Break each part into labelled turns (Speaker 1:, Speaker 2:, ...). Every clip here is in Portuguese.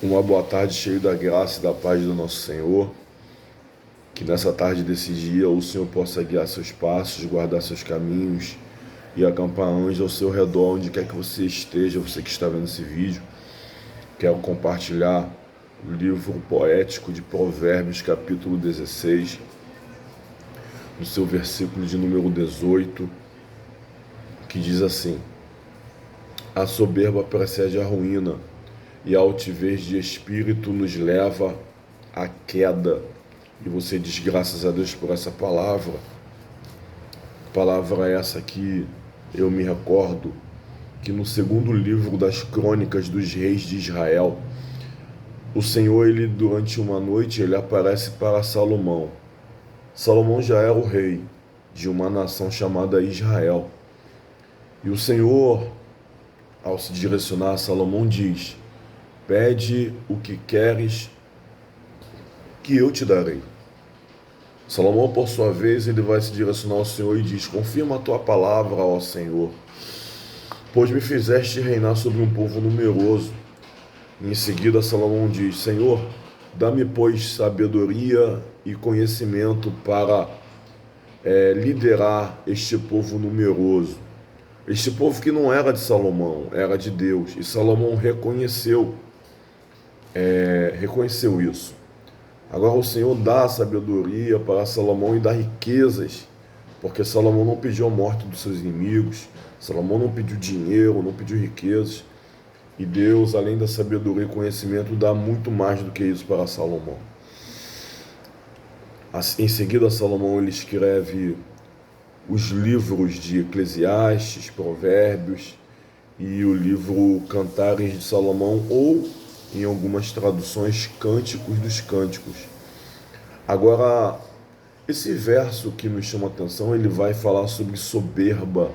Speaker 1: Uma boa tarde cheia da graça e da paz do nosso Senhor. Que nessa tarde desse dia o Senhor possa guiar seus passos, guardar seus caminhos e acampar anjos ao seu redor, onde quer que você esteja, você que está vendo esse vídeo. Quero compartilhar o livro poético de Provérbios, capítulo 16, no seu versículo de número 18, que diz assim: A soberba precede a ruína, e a altivez de espírito nos leva à queda. E você diz graças a Deus por essa palavra. Palavra essa que eu me recordo que no segundo livro das crônicas dos reis de Israel, o Senhor, ele durante uma noite, ele aparece para Salomão. Salomão já era o rei de uma nação chamada Israel. E o Senhor, ao se direcionar a Salomão, diz: Pede o que queres que eu te darei. Salomão, por sua vez, ele vai se direcionar ao Senhor e diz: Confirma a tua palavra, ó Senhor, pois me fizeste reinar sobre um povo numeroso. E em seguida, Salomão diz: Senhor, dá-me, pois, sabedoria e conhecimento para liderar este povo numeroso. Este povo que não era de Salomão, era de Deus. E Salomão reconheceu isso. Agora o Senhor dá sabedoria para Salomão e dá riquezas, porque Salomão não pediu a morte dos seus inimigos, Salomão não pediu dinheiro, não pediu riquezas, e Deus, além da sabedoria e conhecimento, dá muito mais do que isso para Salomão. Em seguida, Salomão ele escreve os livros de Eclesiastes, Provérbios e o livro Cantares de Salomão, ou em algumas traduções, Cânticos dos Cânticos. Agora, esse verso que me chama a atenção, ele vai falar sobre soberba,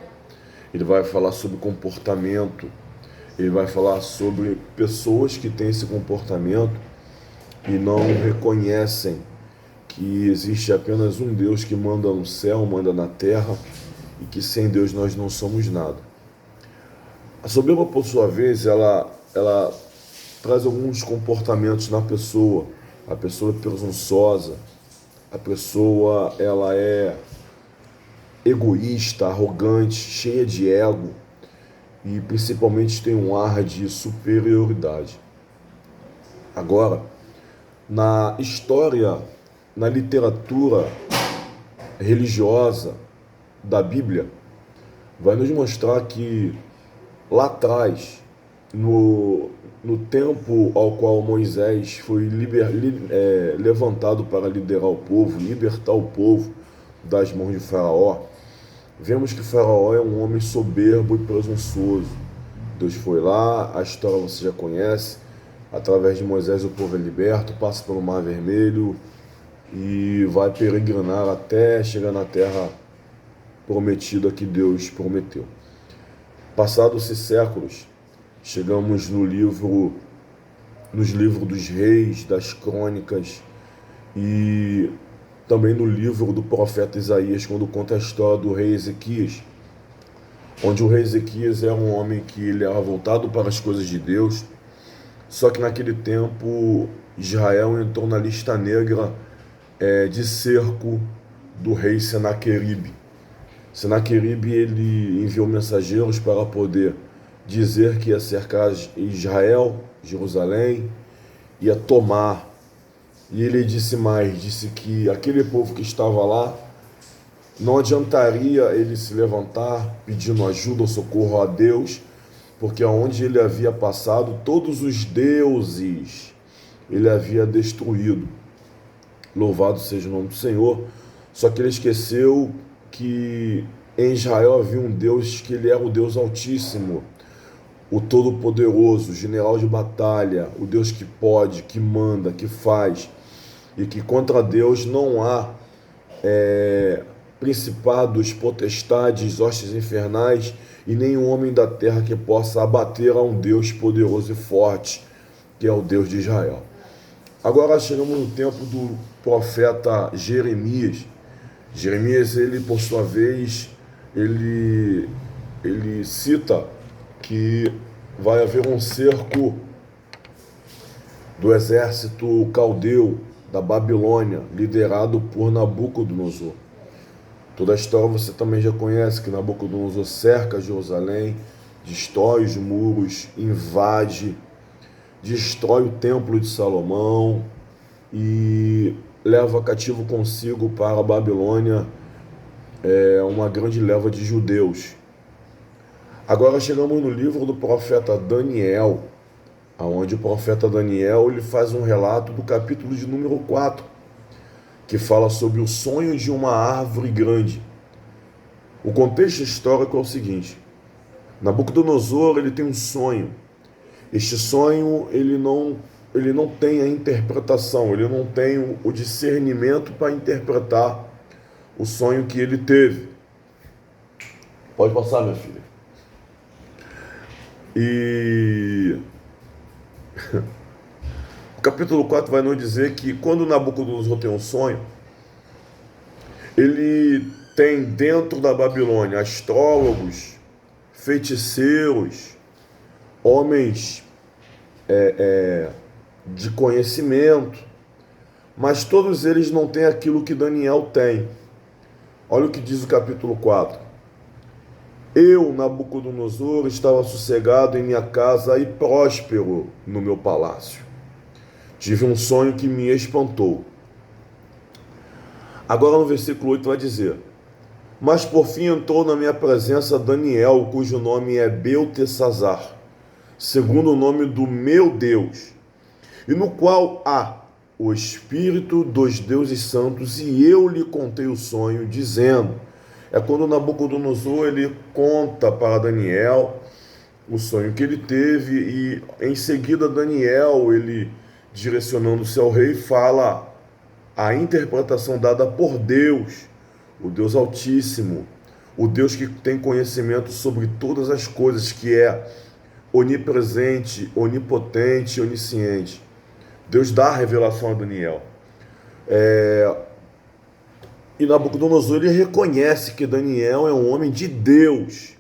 Speaker 1: ele vai falar sobre comportamento, ele vai falar sobre pessoas que têm esse comportamento e não reconhecem que existe apenas um Deus que manda no céu, manda na terra, e que sem Deus nós não somos nada. A soberba, por sua vez, ela traz alguns comportamentos na pessoa. A pessoa é presunçosa, a pessoa ela é egoísta, arrogante, cheia de ego e principalmente tem um ar de superioridade. Agora, na história, na literatura religiosa da Bíblia, vai nos mostrar que lá atrás, no tempo ao qual Moisés foi levantado para liderar o povo, libertar o povo das mãos de Faraó, vemos que Faraó é um homem soberbo e presunçoso. Deus foi lá, a história você já conhece, através de Moisés o povo é liberto, passa pelo Mar Vermelho e vai peregrinar até chegar na terra prometida que Deus prometeu. Passados-se séculos, chegamos nos livros dos reis, das crônicas e também no livro do profeta Isaías, quando conta a história do rei Ezequias, onde o rei Ezequias era um homem que ele era voltado para as coisas de Deus, só que naquele tempo Israel entrou na lista negra de cerco do rei Senaqueribe. Senaqueribe ele enviou mensageiros para poder dizer que ia cercar Israel, Jerusalém, ia tomar. E ele disse mais, disse que aquele povo que estava lá, não adiantaria ele se levantar pedindo ajuda ou socorro a Deus, porque aonde ele havia passado, todos os deuses ele havia destruído. Louvado seja o nome do Senhor. Só que ele esqueceu que em Israel havia um Deus que ele era o Deus Altíssimo, o Todo-Poderoso, o general de batalha, o Deus que pode, que manda, que faz, e que contra Deus não há principados, potestades, hostes infernais e nenhum homem da terra que possa abater a um Deus poderoso e forte, que é o Deus de Israel. Agora chegamos no tempo do profeta Jeremias. Jeremias, ele por sua vez, ele cita que vai haver um cerco do exército caldeu da Babilônia, liderado por Nabucodonosor. Toda a história você também já conhece, que Nabucodonosor cerca Jerusalém, destrói os muros, invade, destrói o templo de Salomão e leva cativo consigo para a Babilônia uma grande leva de judeus. Agora chegamos no livro do profeta Daniel, onde o profeta Daniel ele faz um relato do capítulo de número 4, que fala sobre o sonho de uma árvore grande. O contexto histórico é o seguinte: Nabucodonosor ele tem um sonho. Este sonho ele não tem a interpretação, ele não tem o discernimento para interpretar o sonho que ele teve. Pode passar, minha filha. E o capítulo 4 vai nos dizer que quando Nabucodonosor tem um sonho, ele tem dentro da Babilônia astrólogos, feiticeiros, homens de conhecimento, mas todos eles não têm aquilo que Daniel tem. Olha o que diz o capítulo 4. Eu, Nabucodonosor, estava sossegado em minha casa e próspero no meu palácio. Tive um sonho que me espantou. Agora no versículo 8 vai dizer: mas por fim entrou na minha presença Daniel, cujo nome é Beltesazar, segundo o nome do meu Deus, e no qual há o Espírito dos deuses santos, e eu lhe contei o sonho, dizendo... É quando Nabucodonosor ele conta para Daniel o sonho que ele teve, e em seguida Daniel, ele direcionando-se ao rei, fala a interpretação dada por Deus, o Deus Altíssimo, o Deus que tem conhecimento sobre todas as coisas, que é onipresente, onipotente, onisciente. Deus dá a revelação a Daniel. E Nabucodonosor ele reconhece que Daniel é um homem de Deus.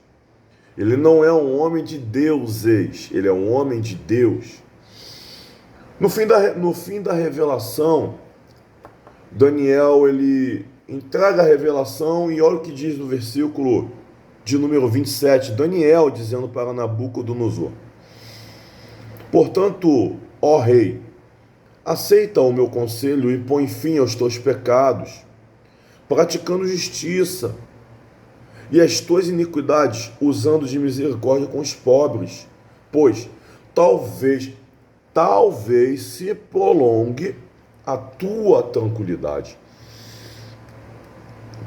Speaker 1: Ele não é um homem de deuses, ele é um homem de Deus. No fim da revelação, Daniel ele entrega a revelação, e olha o que diz no versículo de número 27, Daniel dizendo para Nabucodonosor: portanto, ó rei, aceita o meu conselho e põe fim aos teus pecados, praticando justiça e as tuas iniquidades, usando de misericórdia com os pobres, pois talvez se prolongue a tua tranquilidade.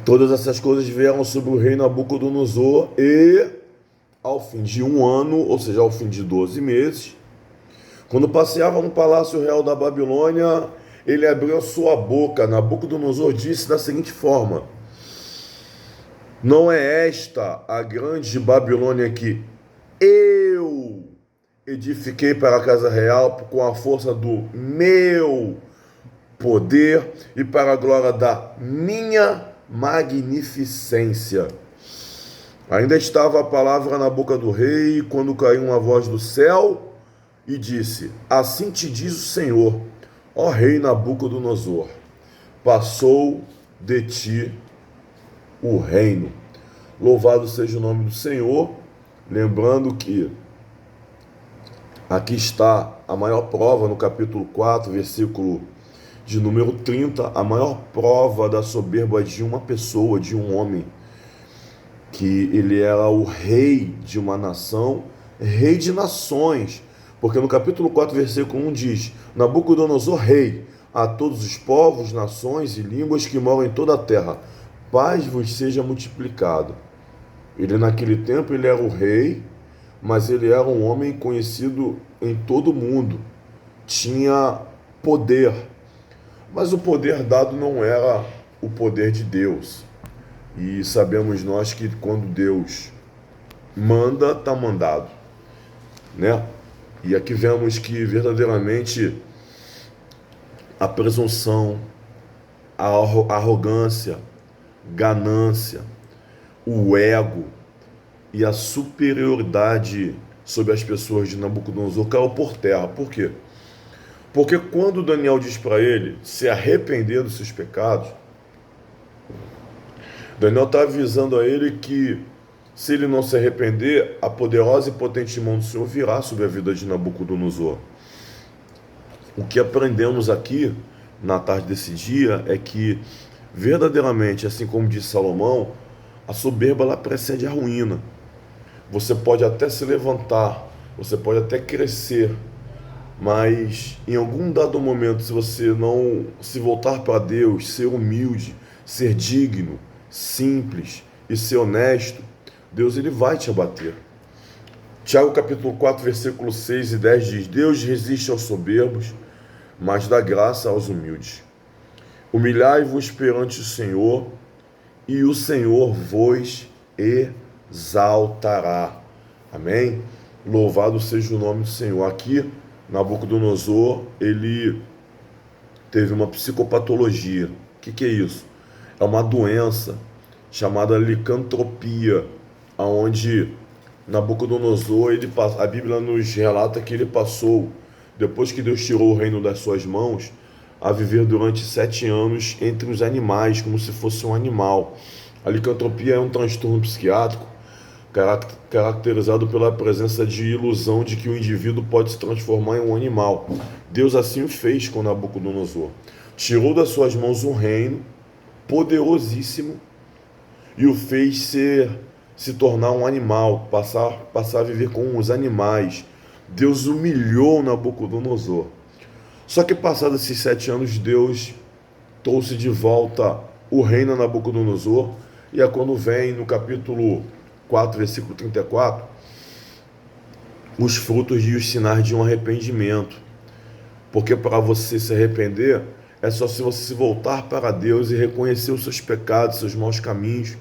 Speaker 1: Todas essas coisas vieram sobre o rei Nabucodonosor, e ao fim de um ano, ou seja, ao fim de 12 meses, quando passeava no palácio real da Babilônia, ele abriu a sua boca. Nabucodonosor disse da seguinte forma: não é esta a grande Babilônia que eu edifiquei para a casa real com a força do meu poder e para a glória da minha magnificência? Ainda estava a palavra na boca do rei, quando caiu uma voz do céu e disse: assim te diz o Senhor, ó rei Nabucodonosor, passou de ti o reino. Louvado seja o nome do Senhor. Lembrando que aqui está a maior prova, no capítulo 4, versículo de número 30, a maior prova da soberba de uma pessoa, de um homem, que ele era o rei de uma nação, rei de nações, porque no capítulo 4, versículo 1 diz: Nabucodonosor, rei, a todos os povos, nações e línguas que moram em toda a terra, paz vos seja multiplicado. Ele naquele tempo ele era o rei, mas ele era um homem conhecido em todo o mundo, tinha poder, mas o poder dado não era o poder de Deus. E sabemos nós que quando Deus manda, está mandado, né? E aqui vemos que verdadeiramente a presunção, a arrogância, ganância, o ego e a superioridade sobre as pessoas de Nabucodonosor caiu por terra. Por quê? Porque quando Daniel diz para ele se arrepender dos seus pecados, Daniel está avisando a ele que, se ele não se arrepender, a poderosa e potente mão do Senhor virá sobre a vida de Nabucodonosor. O que aprendemos aqui, na tarde desse dia, é que, verdadeiramente, assim como disse Salomão, a soberba ela precede a ruína. Você pode até se levantar, você pode até crescer, mas em algum dado momento, se você não se voltar para Deus, ser humilde, ser digno, simples e ser honesto, Deus ele vai te abater. Tiago capítulo 4, versículos 6 e 10 diz: Deus resiste aos soberbos, mas dá graça aos humildes. Humilhai-vos perante o Senhor, e o Senhor vos exaltará. Amém? Louvado seja o nome do Senhor. Aqui, Nabucodonosor, ele teve uma psicopatologia. O que é isso? É uma doença chamada licantropia, onde Nabucodonosor, a Bíblia nos relata que ele passou, depois que Deus tirou o reino das suas mãos, a viver durante 7 anos entre os animais, como se fosse um animal. A licantropia é um transtorno psiquiátrico caracterizado pela presença de ilusão de que o indivíduo pode se transformar em um animal. Deus assim o fez com Nabucodonosor. Tirou das suas mãos um reino poderosíssimo e o fez se tornar um animal, passar a viver com os animais. Deus humilhou Nabucodonosor. Só que passados esses 7 anos, Deus trouxe de volta o reino a Nabucodonosor, e é quando vem no capítulo 4, versículo 34, os frutos e os sinais de um arrependimento. Porque para você se arrepender, é só se você se voltar para Deus e reconhecer os seus pecados, seus maus caminhos.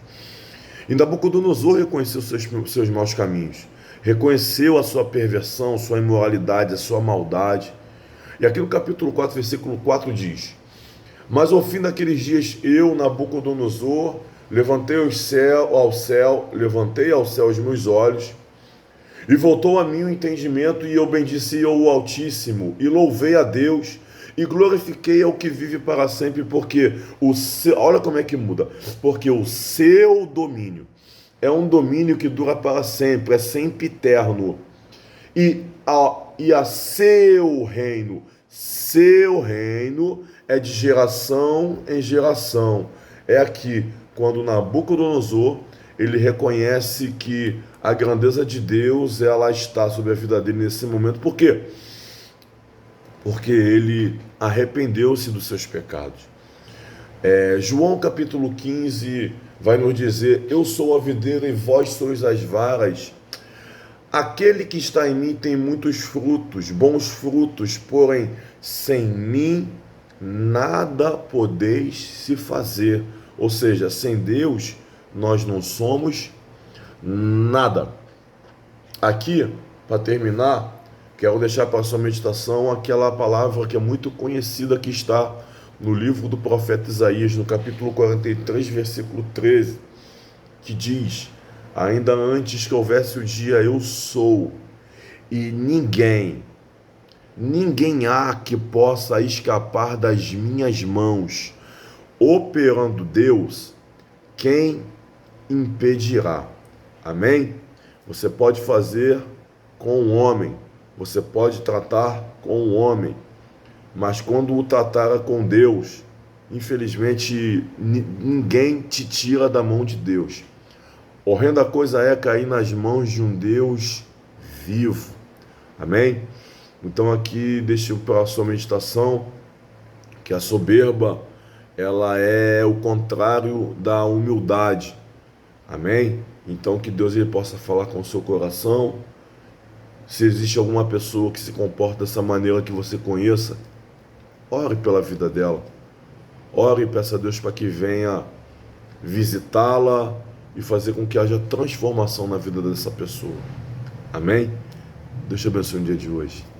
Speaker 1: E Nabucodonosor reconheceu seus maus caminhos, reconheceu a sua perversão, sua imoralidade, a sua maldade. E aqui no capítulo 4, versículo 4 diz: Mas ao fim daqueles dias, eu, Nabucodonosor, levantei ao céu os meus olhos, e voltou a mim o entendimento, e eu bendisse o Altíssimo, e louvei a Deus, e glorifiquei ao que vive para sempre, porque olha como é que muda, porque o seu domínio é um domínio que dura para sempre, é sempre eterno, e a seu reino é de geração em geração. É aqui, quando Nabucodonosor, ele reconhece que a grandeza de Deus, ela está sobre a vida dele nesse momento. Por quê? Porque ele arrependeu-se dos seus pecados. João capítulo 15 vai nos dizer: Eu sou a videira e vós sois as varas. Aquele que está em mim tem muitos frutos, bons frutos, porém sem mim nada podeis se fazer. Ou seja, sem Deus nós não somos nada. Aqui, para terminar, quero deixar para a sua meditação aquela palavra que é muito conhecida, que está no livro do profeta Isaías, no capítulo 43, versículo 13, que diz: Ainda antes que houvesse o dia, eu sou, e ninguém há que possa escapar das minhas mãos. Operando Deus, quem impedirá? Amém? Você pode fazer com o homem, você pode tratar com o homem, mas quando o tratar com Deus, infelizmente ninguém te tira da mão de Deus. Horrenda coisa é cair nas mãos de um Deus vivo. Amém? Então aqui deixo para a sua meditação que a soberba, ela é o contrário da humildade. Amém? Então que Deus ele possa falar com o seu coração. Se existe alguma pessoa que se comporta dessa maneira que você conheça, ore pela vida dela. Ore e peça a Deus para que venha visitá-la e fazer com que haja transformação na vida dessa pessoa. Amém? Deus te abençoe no dia de hoje.